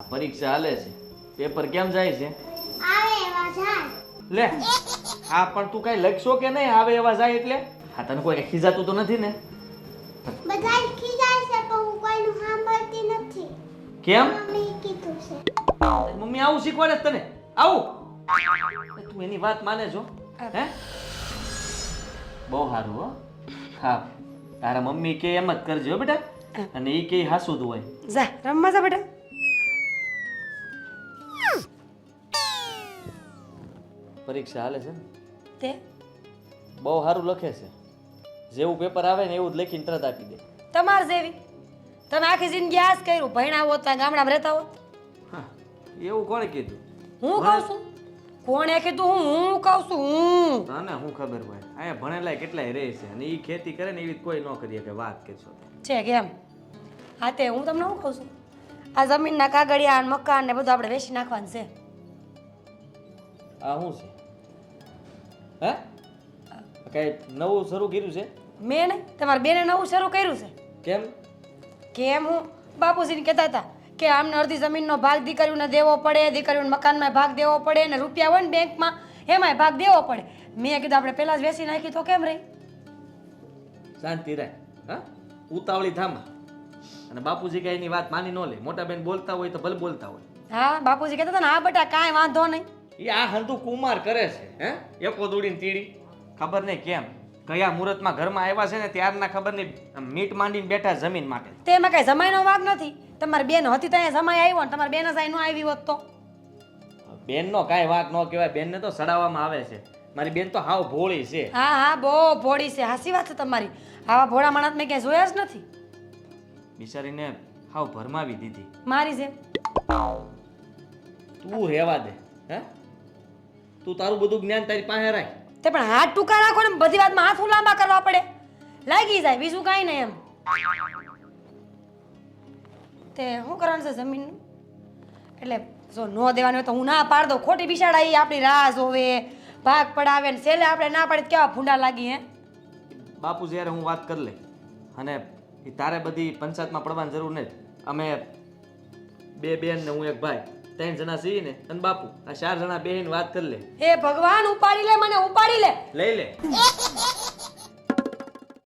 પરીક્ષા હાલે છે. પેપર કેમ જાય છે? આવે એવા જાય. લે આ પણ તું કઈ લખશો કે નહીં? આવે એવા જાય એટલે હા, તને કોઈ ખીજાતું તો નથી ને? બધા ખીજાય છે પણ હું કોઈનું સાંભળતી નથી. કેમ? મમ્મી કીધું છે. મમ્મી આવું શીખવાડે છે તને? આવું તું એની વાત માને છો? હે બહુ સારું હો. હા, તારા મમ્મી કે એમ જ કરજો હો બેટા. અને ઈ કે હાસું જ હોય. જા રમવા જા બેટા. પરીક્ષા હાલે છે ને? તે બહુ સારું લખે છે. જેવું પેપર આવે ને એવું જ લખીને તરત આપી દે. તમાર જેવી તમે આખી જિંદગી આ જ કર્યું. ભણ્યા હોત તો ગામડામાં રહેતા હોત. હા, એવું કોણે કીધું? હું કહું છું કોણે કીધું? હું કહું છું હું. તને શું ખબર હોય? અહીંયા ભણેલા કેટલાય રહે છે અને ઈ ખેતી કરે ને એવી કોઈ ન કરીએ કે વાત કરશો. છે કેમ? હા તે હું તમને શું કહું છું, આ જમીનના કાગળિયા ને મકાન ને બધું આપણે વેચી નાખવાનું છે. આ શું છે? હે કઈ નવું શરૂ કર્યું છે? મેં નહીં, તમારા બેને નવું શરૂ કર્યું છે. કેમ? કેમ? હું બાપુજીને કહેતા હતા કે આમને અડધી જમીનનો ભાગ દીકરીઓને દેવો પડે, દીકરીઓને મકાનમાં ભાગ દેવો પડે, ને રૂપિયા હોય ને બેંકમાં એમાંય ભાગ દેવો પડે. મેં કીધું આપણે પહેલાં જ વેચી નાખી તો કેમ રહી? શાંતિ રાખ. હા, ઉતાવળી થામા. અને બાપુજી કઈ એની વાત માની ન લે. મોટા બેન બોલતા હોય તો ભલે બોલતા હોય. હા બાપુજી કહેતા હતા ને, હા બેટા કાંઈ વાંધો નહીં. એ આ હંધુ કુમાર કરે છે. હે એકો દોડીને તીડી ખબર નહીં કેમ કયા મુહૂર્તમાં ઘરમાં આવ્યા છે ને ત્યારના ખબર નહીં મીટ માંડીને બેઠા જમીન માટે. તે એમાં કાંઈ જમાઈનો વાગ નથી. તમારી બેન હતી ત્યાં જમાઈ આવ્યો ને તમારી બેન જ અહીં ન આવી હોત તો? બેનનો કાંઈ વાત ન કહેવાય. બેનને તો સડાવવામાં આવે છે. મારી બેન તો હાવ ભોળી છે. હા હા બહુ ભોળી છે. હાસી વાત છે તમારી. આવા ભોળા માણસ મેં ક્યાંય જોયા જ નથી. બિચારીને હાવ ભરમાવી દીધી. મારી જેમ. તું રહેવા દે. હે તું તારું બધું જ્ઞાન તારી પાસે રાખ. તે પણ હાથ ટૂંકા રાખો ને બધી વાતમાં હાથ લાંબા કરવા પડે. લાગી જાય બીજું કાંઈ નહીં એમ. તે શું કરવાનું છે જમીનનું? એટલે જો ન દેવાનું હોય તો હું ના પાડ દઉં. ખોટી બિસાડા એ આપણી રાહ જોવે, ભાગ પડાવે ને છેલ્લે આપણે ના પાડીએ તો કેવા ભૂંડા લાગી. હે બાપુ જ્યારે હું વાત કરી લે અને એ તારે બધી પંચાયતમાં પડવાની જરૂર નથી. અમે બે બેન ને હું એક ભાઈ 3 જણા છીએ ને અને બાપુ આ 4 જણા બેહીને વાત કરી લે. હે ભગવાન ઉપાડી લે મને, ઉપાડી લે. લઈ લે.